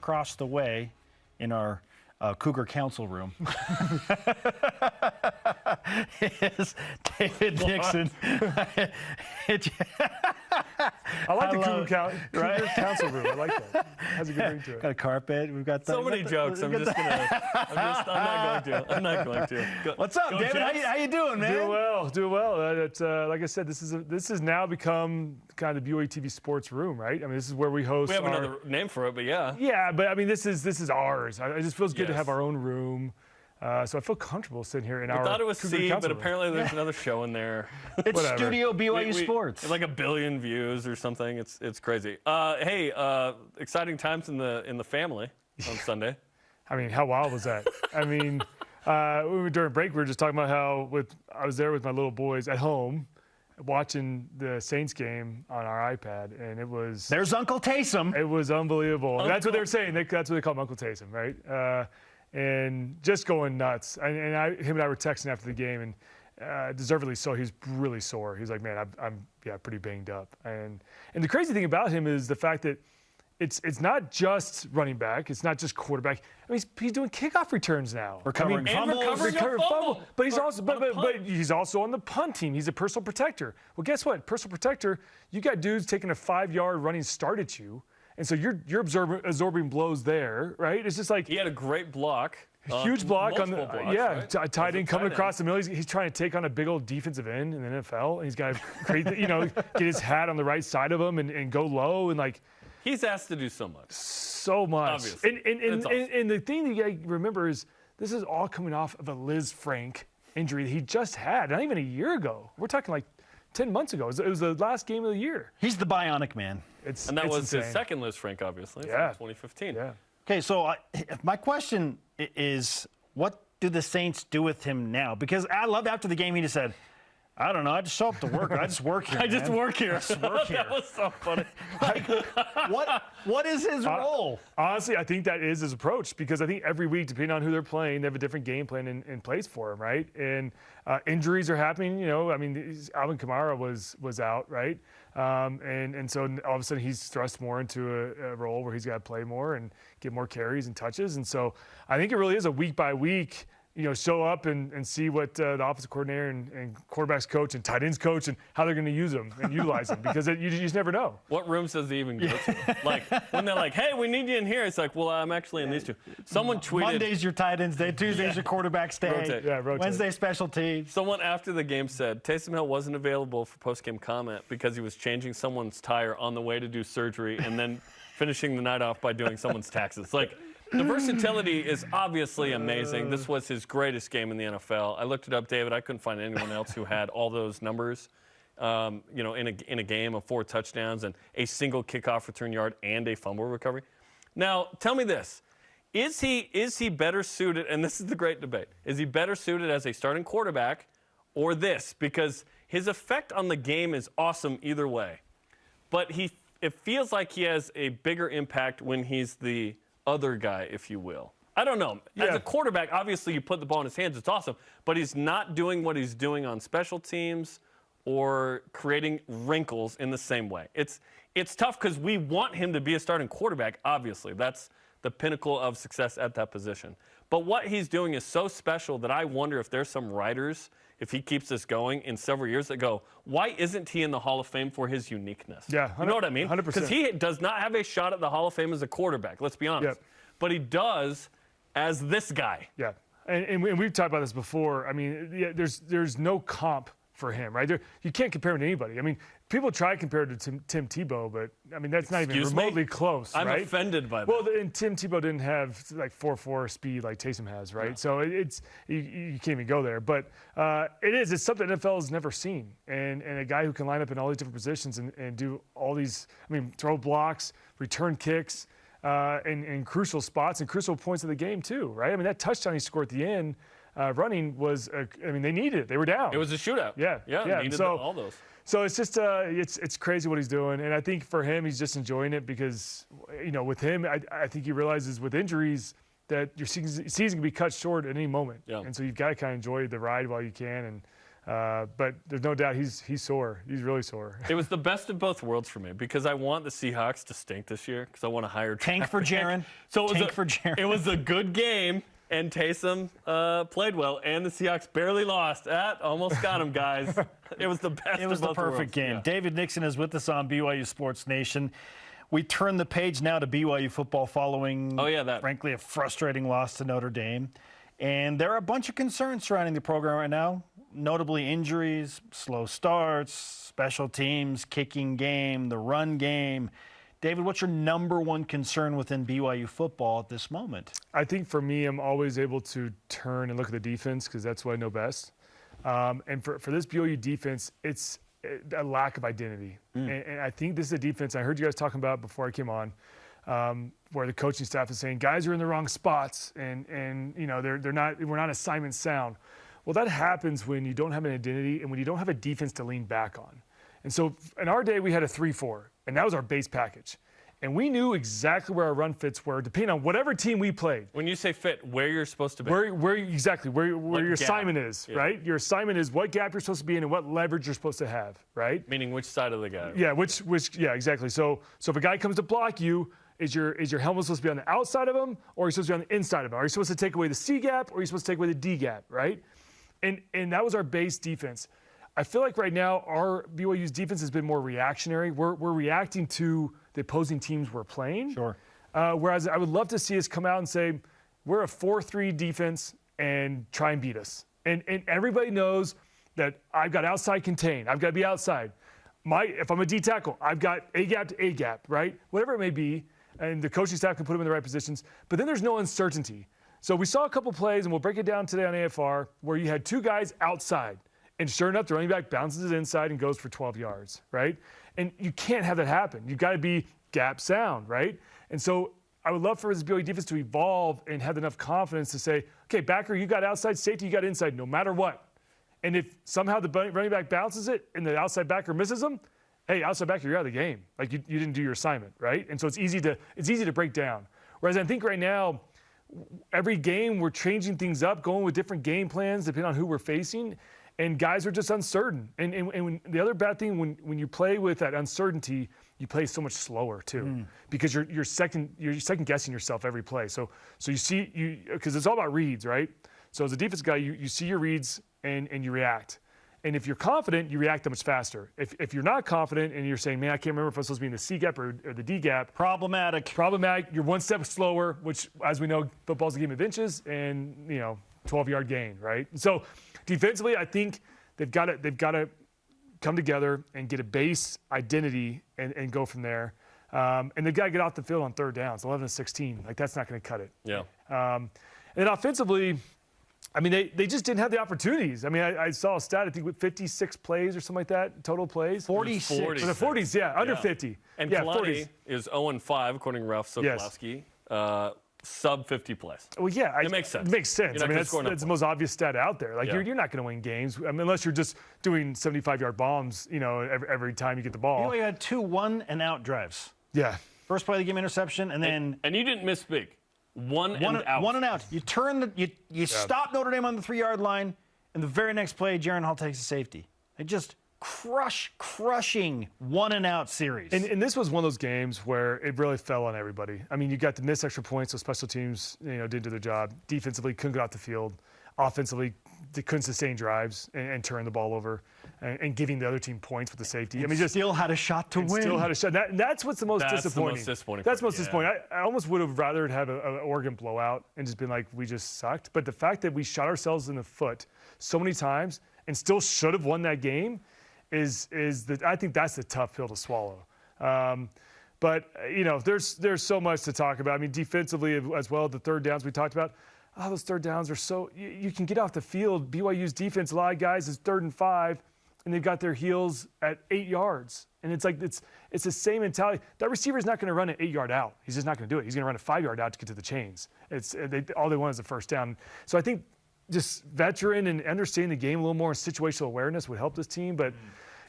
across the way in our Cougar Council room is David Nixon. I like the Cougar Council room. I like that. Has a good ring to it. Got a carpet. We've got so many jokes. I'm not going to. What's up, David? How you doing, man? Doing well. It's like I said, this has now become kind of the BYU TV sports room, right? I mean, this is where we host. We have another name for it, but yeah. Yeah, but I mean, this is ours. It just feels good to have our own room. So I feel comfortable sitting here in our. I thought it was C, but room. Apparently there's another show in there. It's Studio BYU Sports. Like 1 billion views or something. It's crazy. Hey, exciting times in the family on Sunday. I mean, how wild was that? I mean, during break we were just talking about how I was there with my little boys at home, watching the Saints game on our iPad, and it was. There's Uncle Taysom. It was unbelievable. That's what they were saying. That's what they call him, Uncle Taysom, right? And just going nuts. And him and I were texting after the game, and deservedly so. He was really sore. He was like, "Man, I'm pretty banged up." And the crazy thing about him is the fact that it's not just running back. It's not just quarterback. I mean, he's doing kickoff returns now. Recovering fumble. But he's also on the punt team. He's a personal protector. Well, guess what? Personal protector. You got dudes taking a 5-yard running start at you. And so you're absorbing blows there, right? It's just like he had a great block, huge block on the blocks, right? tight end coming across the middle. He's trying to take on a big old defensive end in the NFL, and he's got to create, get his hat on the right side of him and go low and like. He's asked to do so much. So much. Obviously. And the thing that you got to remember is this is all coming off of a Liz Frank injury that he just had, not even a year ago. We're talking like 10 months ago. It was the last game of the year. He's the bionic man. And that was insane. His second Liz Frank, obviously, from 2015. Yeah. Okay, so my question is, what do the Saints do with him now? Because I loved after the game he just said, I don't know. I just show up to work. I just work here. I just work here. That was so funny. What is his role? Honestly, I think that is his approach because I think every week, depending on who they're playing, they have a different game plan in place for him, right? And injuries are happening. I mean, Alvin Kamara was out, right? And so all of a sudden he's thrust more into a role where he's got to play more and get more carries and touches. And so I think it really is a week by week. Show up and see what the offensive coordinator and quarterbacks coach and tight ends coach and how they're going to use them and utilize them because you just never know. What rooms does he even go to? Like when they're like, hey, we need you in here. It's like, well, I'm actually in these two. Someone tweeted. Monday's your tight ends day. Tuesday's your quarterback's day. Rotate. Yeah, rotate. Wednesday special teams. Someone after the game said Taysom Hill wasn't available for post-game comment because he was changing someone's tire on the way to do surgery and then finishing the night off by doing someone's taxes. Like, the versatility is obviously amazing. This was his greatest game in the NFL. I looked it up, David. I couldn't find anyone else who had all those numbers, in a game of 4 touchdowns and a single kickoff return yard and a fumble recovery. Now, tell me this. Is he better suited, and this is the great debate, is he better suited as a starting quarterback or this? Because his effect on the game is awesome either way. But it feels like he has a bigger impact when he's the other guy, if you will. I don't know. As a quarterback, obviously you put the ball in his hands, it's awesome. But he's not doing what he's doing on special teams or creating wrinkles in the same way. It's tough because we want him to be a starting quarterback, obviously. That's the pinnacle of success at that position. But what he's doing is so special that I wonder if there's some writers, if he keeps this going in several years, that go, why isn't he in the Hall of Fame for his uniqueness? Yeah, you know what I mean? 100%. Because he does not have a shot at the Hall of Fame as a quarterback, let's be honest. Yep. But he does as this guy. Yeah, and we've talked about this before. I mean, there's no comp for him, right? You can't compare him to anybody. I mean, people try to compare it to Tim Tebow, but, I mean, that's not even remotely close, I'm right? offended by that. Well, and Tim Tebow didn't have, like, 4.4 speed like Taysom has, right? No. So you can't even go there. But it's something NFL has never seen. And a guy who can line up in all these different positions and do all these, I mean, throw blocks, return kicks, in crucial spots and crucial points of the game, too, right? I mean, that touchdown he scored at the end, running was, they needed it. They were down. It was a shootout. Yeah. Needed all those. So it's just, it's crazy what he's doing. And I think for him, he's just enjoying it because, with him, I think he realizes with injuries that your season can be cut short at any moment. Yeah. And so you've got to kind of enjoy the ride while you can. And But there's no doubt he's sore. He's really sore. It was the best of both worlds for me because I want the Seahawks to stink this year because I want to hire Tank for Jaron. So It was a good game, and Taysom played well, and the Seahawks barely lost. Almost got him, guys. It was the best. It was of the both perfect worlds. game. Yeah. David Nixon is with us on BYU Sports Nation. We turn the page now to BYU football following, frankly, a frustrating loss to Notre Dame. And there are a bunch of concerns surrounding the program right now, notably injuries, slow starts, special teams, kicking game, the run game. David, what's your number one concern within BYU football at this moment? I think for me, I'm always able to turn and look at the defense because that's what I know best. And for this BYU defense, it's a lack of identity. And I think this is a defense I heard you guys talking about before I came on, where the coaching staff is saying guys are in the wrong spots and you know we're not assignment sound. Well, that happens when you don't have an identity and when you don't have a defense to lean back on. And so in our day we had a 3-4, and that was our base package. And we knew exactly where our run fits were, depending on whatever team we played. When you say fit, where you're supposed to be. Where your assignment is, Yeah. right? Your assignment is what gap you're supposed to be in and what leverage you're supposed to have, right? Meaning which side of the guy. Yeah, yeah, exactly. So if a guy comes to block you, is your helmet supposed to be on the outside of him, or are you supposed to be on the inside of him? Are you supposed to take away the C gap, or are you supposed to take away the D gap, right? And that was our base defense. I feel like right now our BYU's defense has been more reactionary. We're reacting to the opposing teams we're playing. Sure. Whereas I would love to see us come out and say, we're a 4-3 defense and try and beat us. And everybody knows that I've got outside contain. I've got to be outside. If I'm a D tackle, I've got A gap to A gap, right? Whatever it may be. And the coaching staff can put them in the right positions. But then there's no uncertainty. So we saw a couple plays, and we'll break it down today on AFR, where you had two guys outside. And sure enough, the running back bounces it inside and goes for 12 yards, right? And you can't have that happen. You've got to be gap sound, right? And so I would love for this BYU defense to evolve and have enough confidence to say, okay, backer, you got outside, safety, you got inside, no matter what. And if somehow the running back bounces it and the outside backer misses them, hey, outside backer, you're out of the game. Like you didn't do your assignment, right? And so it's easy to break down. Whereas I think right now, every game we're changing things up, going with different game plans depending on who we're facing. And guys are just uncertain. And when, the other bad thing, when you play with that uncertainty, you play so much slower too, because you're second guessing yourself every play. So you see because it's all about reads, right? So as a defense guy, you see your reads and you react. And if you're confident, you react that much faster. If you're not confident and you're saying, man, I can't remember if I'm supposed to be in the C gap or the D gap. Problematic. You're one step slower, which, as we know, football's a game of inches, and 12-yard gain, right? So defensively, I think they've got to come together and get a base identity and go from there. And they've got to get off the field on third downs, 11-16. Like, that's not going to cut it. Yeah. And then offensively, I mean, they just didn't have the opportunities. I mean, I saw a stat, I think, with 56 plays or something like that, total plays. 46. In the 40s, yeah, under 50. And yeah, Kalani 40s. is 0-5, according to Ralph Sokolowski. Sub 50 plays. Well, yeah, it makes sense. It makes sense. I mean, that's the most obvious stat out there. Like, Yeah. you're not going to win games, I mean, unless you're just doing 75-yard bombs, every time you get the ball. BYU had 2 1-and-out drives. Yeah. First play of the game, interception, and then And you didn't misspeak. One and out. 1 and out. You turn you stop Notre Dame on the 3-yard line, and the very next play, Jaron Hall takes a safety. It just crushing 1-and-out series. And this was one of those games where it really fell on everybody. I mean, you got the missed extra points, so special teams, didn't do their job. Defensively, couldn't get off the field. Offensively, they couldn't sustain drives and turn the ball over and giving the other team points with the safety. I mean, just still had a shot to win. Still had a shot. That's what's the most disappointing. That's the most disappointing. That's most disappointing. I almost would have rather had an Oregon blowout and just been like, we just sucked. But the fact that we shot ourselves in the foot so many times and still should have won that game I think that's the tough pill to swallow. But there's so much to talk about. I mean, defensively as well, the third downs we talked about. Oh, those third downs are so you can get off the field. BYU's defense, a lot of guys, is 3rd and 5, and they've got their heels at 8 yards. And it's like it's the same mentality. That receiver's not going to run an 8-yard out. He's just not going to do it. He's going to run a 5-yard out to get to the chains. All they want is a first down. So I think just veteran and understanding the game a little more, situational awareness would help this team. But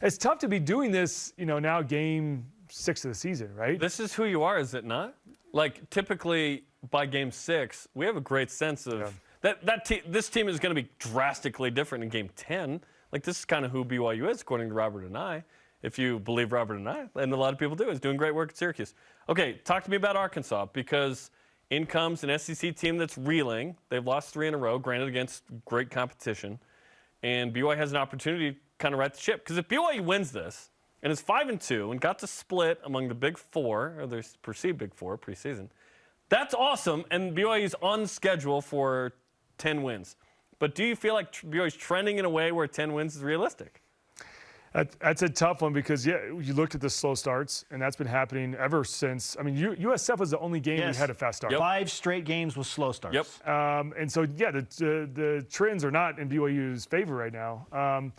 it's tough to be doing this, now game 6 of the season, right? This is who you are, is it not? Like, typically by game 6, we have a great sense of this team is going to be drastically different in game 10. Like, this is kind of who BYU is, according to Robert and I, if you believe Robert and I, and a lot of people do. He's doing great work at Syracuse. Okay, talk to me about Arkansas, because in comes an SEC team that's reeling. They've lost 3 in a row, granted against great competition. And BYU has an opportunity to kind of right the ship. Because if BYU wins this and is 5-2 and got to split among the Big Four, or the perceived Big Four preseason, that's awesome. And BYU's on schedule for 10 wins. But do you feel like BYU's trending in a way where 10 wins is realistic? That's a tough one because, yeah, you looked at the slow starts, and that's been happening ever since. I mean, USF was the only game we had a fast start. Yep. 5 straight games with slow starts. Yep. And so, yeah, the trends are not in BYU's favor right now.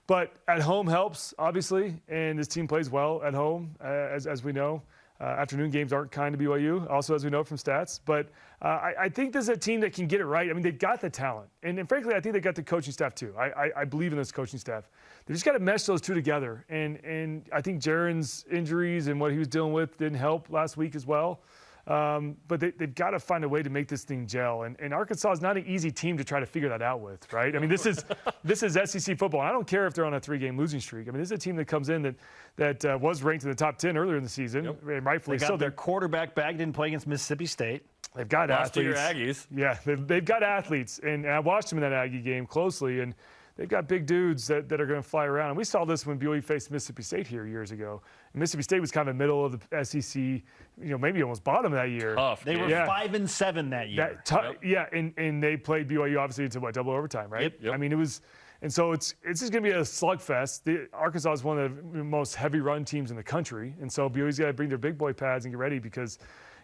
But at home helps, obviously, and this team plays well at home, as we know. Afternoon games aren't kind to BYU, also as we know from stats. But I think this is a team that can get it right. I mean, they've got the talent. And frankly, I think they've got the coaching staff too. I believe in this coaching staff. They've just got to mesh those two together. And I think Jaron's injuries and what he was dealing with didn't help last week as well. But they've got to find a way to make this thing gel. And Arkansas is not an easy team to try to figure that out with, right? I mean, this is SEC football. And I don't care if they're on a 3-game losing streak. I mean, this is a team that comes in that was ranked in the top 10 earlier in the season, and rightfully so. Their quarterback bag didn't play against Mississippi State. They've got Lost athletes. to your Aggies. Yeah, they've got athletes. And I watched them in that Aggie game closely. And they've got big dudes that are going to fly around. And we saw this when BYU faced Mississippi State here years ago. And Mississippi State was kind of middle of the SEC, maybe almost bottom that year. Tough. They were 5-7 that year. Yeah, and they played BYU obviously into double overtime, right? Yep. I mean, it was, and so it's just going to be a slugfest. Arkansas is one of the most heavy run teams in the country, and so BYU's got to bring their big boy pads and get ready because,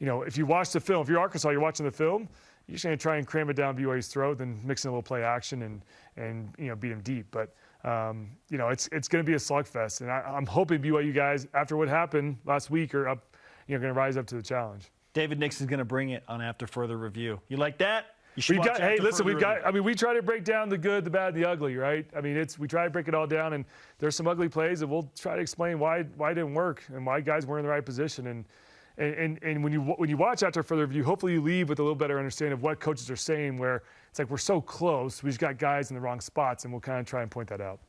if you watch the film, if you're Arkansas, you're watching the film. You're just going to try and cram it down BYU's throat, then mix in a little play action and beat them deep. But it's going to be a slugfest, and I'm hoping BYU guys, after what happened last week, are up, going to rise up to the challenge. David Nixon's going to bring it on After Further Review. You like that? You should we try to break down the good, the bad, the ugly, right? I mean, we try to break it all down, and there's some ugly plays, and we'll try to explain why it didn't work and why guys weren't in the right position. And when you watch After Further Review, hopefully you leave with a little better understanding of what coaches are saying, where it's like we're so close, we just got guys in the wrong spots, and we'll kind of try and point that out.